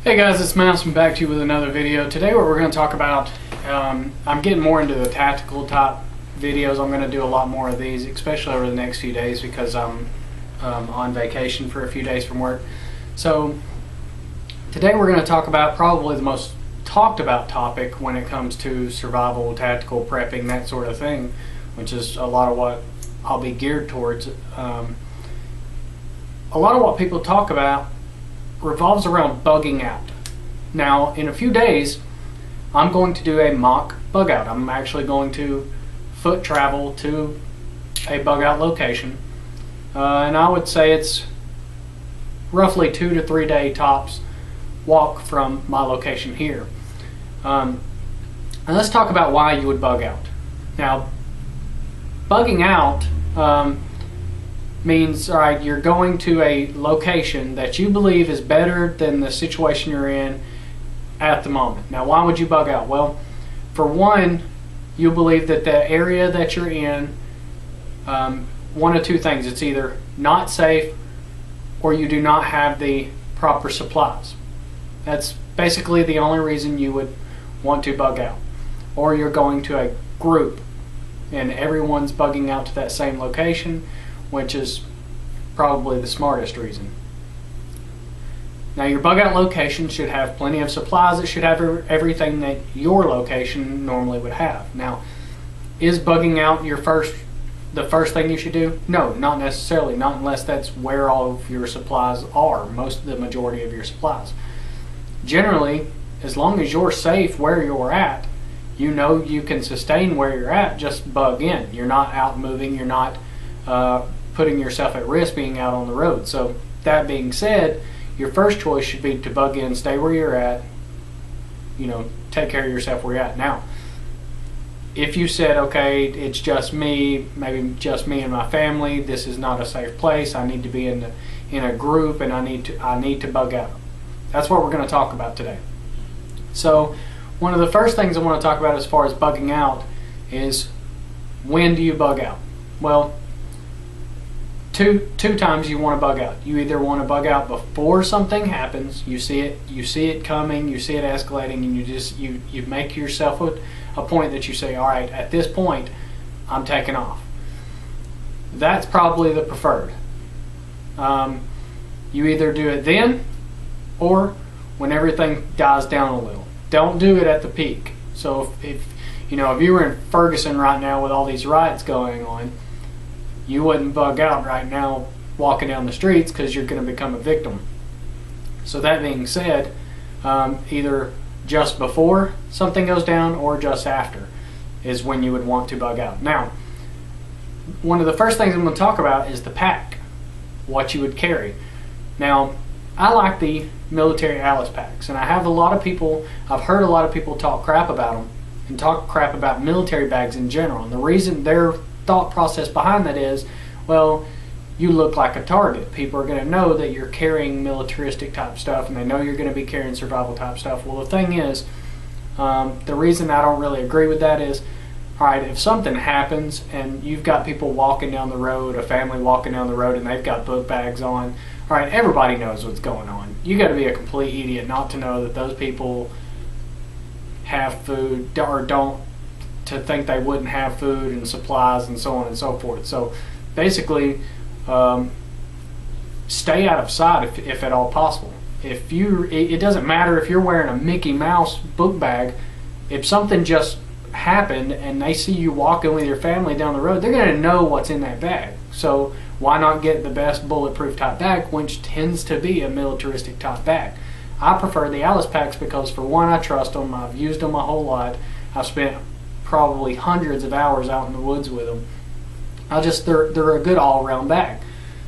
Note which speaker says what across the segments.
Speaker 1: Hey guys, it's Mouse and back to you with another video. Today what we're going to talk about, I'm getting more into the tactical type videos. I'm going to do a lot more of these, especially over the next few days because I'm on vacation for a few days from work. So today we're going to talk about probably the most talked about topic when it comes to survival, tactical prepping, that sort of thing, which is a lot of what I'll be geared towards. A lot of what people talk about revolves around bugging out. Now, in a few days, I'm going to do a mock bug out. I'm actually going to foot travel to a bug out location, and I would say it's roughly 2 to 3 day tops walk from my location here. And let's talk about why you would bug out. Now, bugging out means, all right, you're going to a location that you believe is better than the situation you're in at the moment. Now, why would you bug out? Well, for one, you believe that the area that you're in, one of two things: it's either not safe or you do not have the proper supplies. That's basically the only reason you would want to bug out. Or you're going to a group and everyone's bugging out to that same location, which is probably the smartest reason. Now, your bug out location should have plenty of supplies. It should have everything that your location normally would have. Now, is bugging out the first thing you should do? No, not necessarily. Not unless that's where all of your supplies are, the majority of your supplies. Generally, as long as you're safe where you're at, you know you can sustain where you're at, just bug in. You're not out moving, you're not putting yourself at risk being out on the road. So that being said, your first choice should be to bug in, stay where you're at, take care of yourself where you're at. Now, if you said, okay, it's just me, maybe just me and my family, this is not a safe place, I need to be in a group and I need to bug out. That's what we're going to talk about today. So one of the first things I want to talk about as far as bugging out is, when do you bug out? Well, two times you want to bug out. You either want to bug out before something happens, you see it coming, you see it escalating, and you make yourself a point that you say, all right, at this point, I'm taking off. That's probably the preferred. You either do it then, or when everything dies down a little. Don't do it at the peak. So if you were in Ferguson right now with all these riots going on, you wouldn't bug out right now walking down the streets because you're going to become a victim. So that being said, either just before something goes down or just after is when you would want to bug out. Now, one of the first things I'm going to talk about is the pack, what you would carry. Now, I like the military Alice packs, and I've heard a lot of people talk crap about them and talk crap about military bags in general. And the reason their thought process behind that is, well, you look like a target. People are going to know that you're carrying militaristic type stuff, and they know you're going to be carrying survival type stuff. Well, the thing is, the reason I don't really agree with that is, all right, if something happens and you've got people walking down the road, a family walking down the road, and they've got book bags on, all right, everybody knows what's going on. You got to be a complete idiot not to know that those people have food or don't, to think they wouldn't have food and supplies and so on and so forth. So basically, stay out of sight if at all possible. It doesn't matter if you're wearing a Mickey Mouse book bag. If something just happened and they see you walking with your family down the road, they're going to know what's in that bag. So why not get the best bulletproof type bag, which tends to be a militaristic type bag? I prefer the Alice packs because, for one, I trust them. I've used them a whole lot. I've spent probably hundreds of hours out in the woods with them. They're a good all-around bag.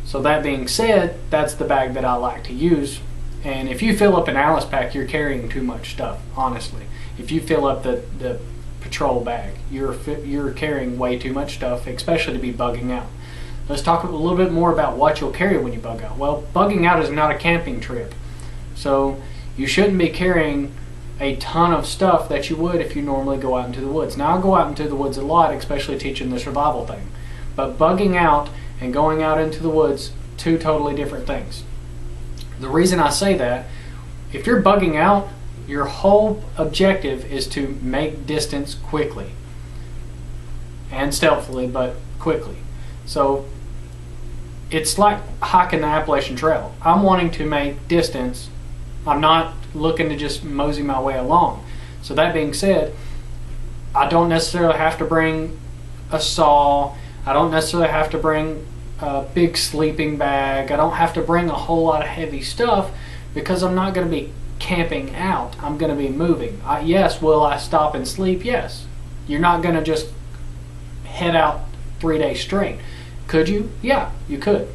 Speaker 1: So that being said, that's the bag that I like to use. And if you fill up an Alice pack, you're carrying too much stuff, honestly. If you fill up the patrol bag, you're carrying way too much stuff, especially to be bugging out. Let's talk a little bit more about what you'll carry when you bug out. Well, bugging out is not a camping trip. So you shouldn't be carrying a ton of stuff that you would if you normally go out into the woods. Now, I go out into the woods a lot, especially teaching the survival thing. But bugging out and going out into the woods, two totally different things. The reason I say that, if you're bugging out, your whole objective is to make distance quickly and stealthily, but quickly. So it's like hiking the Appalachian Trail. I'm wanting to make distance. I'm not looking to just mosey my way along. So that being said, I don't necessarily have to bring a saw. I don't necessarily have to bring a big sleeping bag. I don't have to bring a whole lot of heavy stuff because I'm not going to be camping out. I'm going to be moving. Yes, will I stop and sleep? Yes. You're not going to just head out 3 days straight. Could you? Yeah, you could.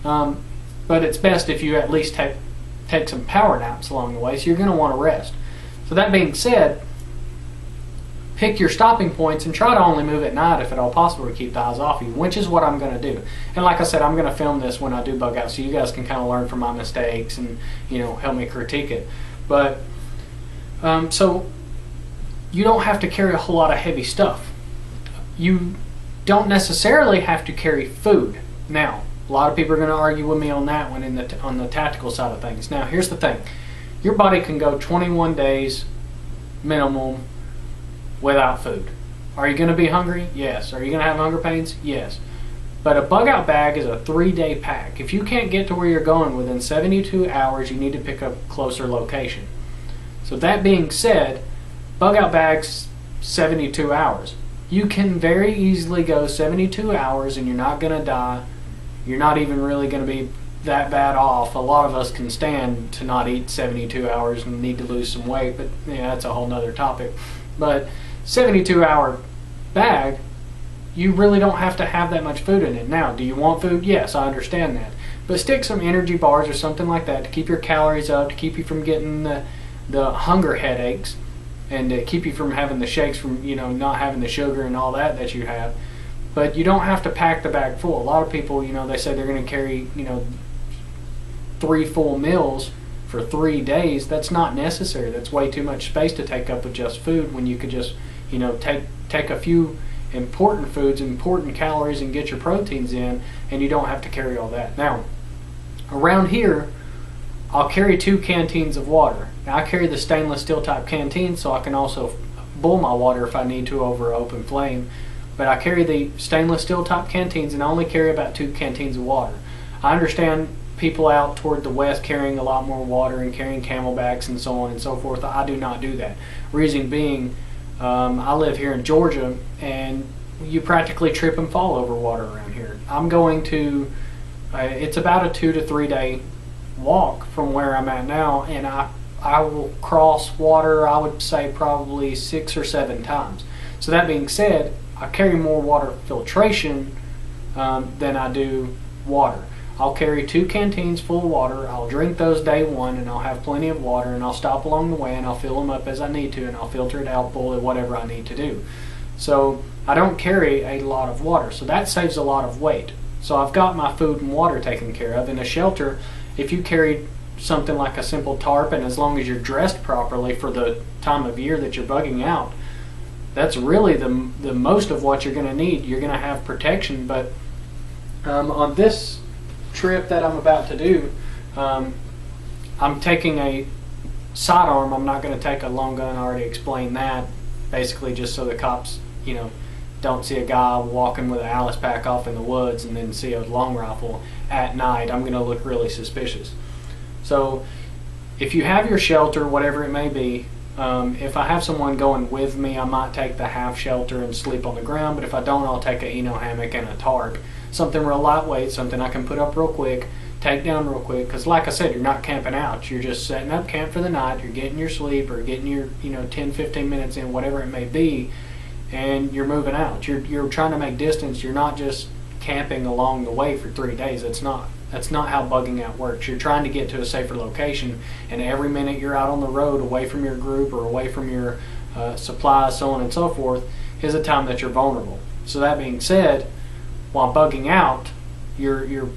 Speaker 1: But it's best if you at least take some power naps along the way, so you're going to want to rest. So that being said, pick your stopping points and try to only move at night if at all possible to keep the eyes off you, which is what I'm going to do. And like I said, I'm going to film this when I do bug out so you guys can kind of learn from my mistakes and, you know, help me critique it. But so you don't have to carry a whole lot of heavy stuff. You don't necessarily have to carry food. Now, a lot of people are going to argue with me on that one on the tactical side of things. Now, here's the thing. Your body can go 21 days minimum without food. Are you going to be hungry? Yes. Are you going to have hunger pains? Yes. But a bug out bag is a 3-day pack. If you can't get to where you're going within 72 hours, you need to pick a closer location. So that being said, bug out bags 72 hours. You can very easily go 72 hours and you're not going to die. You're not even really going to be that bad off. A lot of us can stand to not eat 72 hours and need to lose some weight, but yeah, that's a whole nother topic. But 72-hour bag, you really don't have to have that much food in it. Now, do you want food? Yes, I understand that. But stick some energy bars or something like that to keep your calories up, to keep you from getting the hunger headaches, and to keep you from having the shakes from, you know, not having the sugar and all that you have. But you don't have to pack the bag full. A lot of people, you know, they say they're going to carry, you know, 3 full meals for 3 days. That's not necessary. That's way too much space to take up with just food when you could just, you know, take a few important foods, important calories, and get your proteins in, and you don't have to carry all that. Now, around here, I'll carry 2 canteens of water. Now, I carry the stainless steel type canteen, so I can also boil my water if I need to over an open flame. But I carry the stainless steel type canteens, and I only carry about 2 canteens of water. I understand people out toward the west carrying a lot more water and carrying camelbacks and so on and so forth. I do not do that. Reason being, I live here in Georgia, and you practically trip and fall over water around here. I'm going to, it's about a 2 to 3 day walk from where I'm at now, and I will cross water, I would say probably 6 or 7 times. So that being said, I carry more water filtration than I do water. I'll carry 2 canteens full of water. I'll drink those day one, and I'll have plenty of water, and I'll stop along the way, and I'll fill them up as I need to, and I'll filter it out, boil it, whatever I need to do. So I don't carry a lot of water, so that saves a lot of weight. So I've got my food and water taken care of. In a shelter, if you carried something like a simple tarp, and as long as you're dressed properly for the time of year that you're bugging out, that's really the most of what you're going to need. You're going to have protection, but on this trip that I'm about to do, I'm taking a sidearm. I'm not going to take a long gun. I already explained that. Basically just so the cops, you know, don't see a guy walking with an Alice pack off in the woods and then see a long rifle at night. I'm going to look really suspicious. So if you have your shelter, whatever it may be, if I have someone going with me, I might take the half shelter and sleep on the ground, but if I don't, I'll take a hammock and a tarp. Something real lightweight, something I can put up real quick, take down real quick, because like I said, you're not camping out. You're just setting up camp for the night, you're getting your sleep or getting your 10-15 minutes in, whatever it may be, and you're moving out. You're trying to make distance. You're not just camping along the way for 3 days. That's not how bugging out works. You're trying to get to a safer location, and every minute you're out on the road away from your group or away from your supplies, so on and so forth, is a time that you're vulnerable. So that being said, while bugging out, your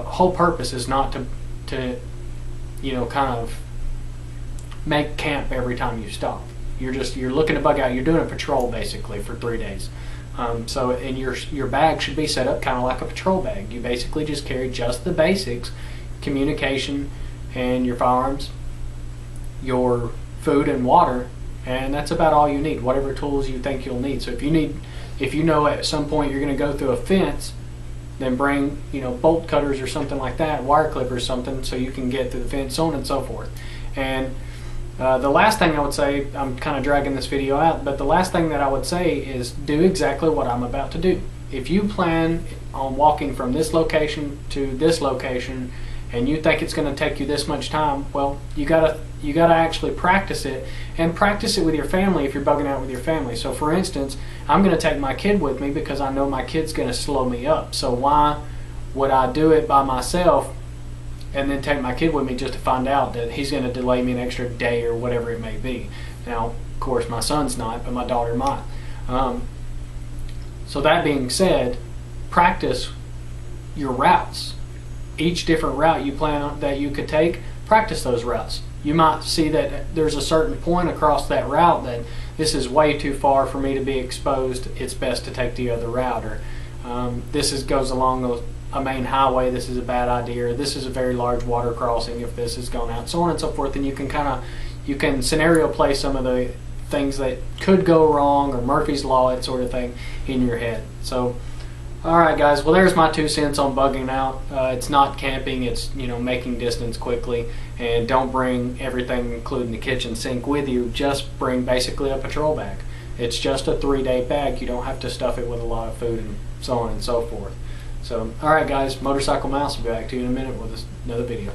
Speaker 1: whole purpose is not to kind of make camp every time you stop. You're looking to bug out. You're doing a patrol basically for 3 days. So and your bag should be set up kind of like a patrol bag. You basically just carry just the basics: communication and your firearms, your food and water, and that's about all you need, whatever tools you think you'll need. So if you know at some point you're going to go through a fence, then bring, bolt cutters or something like that, wire clippers, something, so you can get through the fence, so on and so forth. And the last thing I would say, I'm kind of dragging this video out, but the last thing that I would say is do exactly what I'm about to do. If you plan on walking from this location to this location and you think it's going to take you this much time, well, you gotta actually practice it, and practice it with your family if you're bugging out with your family. So for instance, I'm going to take my kid with me because I know my kid's going to slow me up. So why would I do it by myself and then take my kid with me just to find out that he's going to delay me an extra day or whatever it may be? Now, of course, my son's not, but my daughter might. So that being said, practice your routes. Each different route you plan on that you could take, practice those routes. You might see that there's a certain point across that route that this is way too far for me to be exposed, it's best to take the other route, or goes along a main highway, this is a bad idea, or this is a very large water crossing if this has gone out, so on and so forth. And you can scenario play some of the things that could go wrong, or Murphy's Law, that sort of thing, in your head. So alright guys, well there's my 2 cents on bugging out. It's not camping, it's making distance quickly. And don't bring everything including the kitchen sink with you, just bring basically a patrol bag. It's just a 3-day bag, you don't have to stuff it with a lot of food and so on and so forth. So alright guys, Motorcycle Mouse will be back to you in a minute with another video.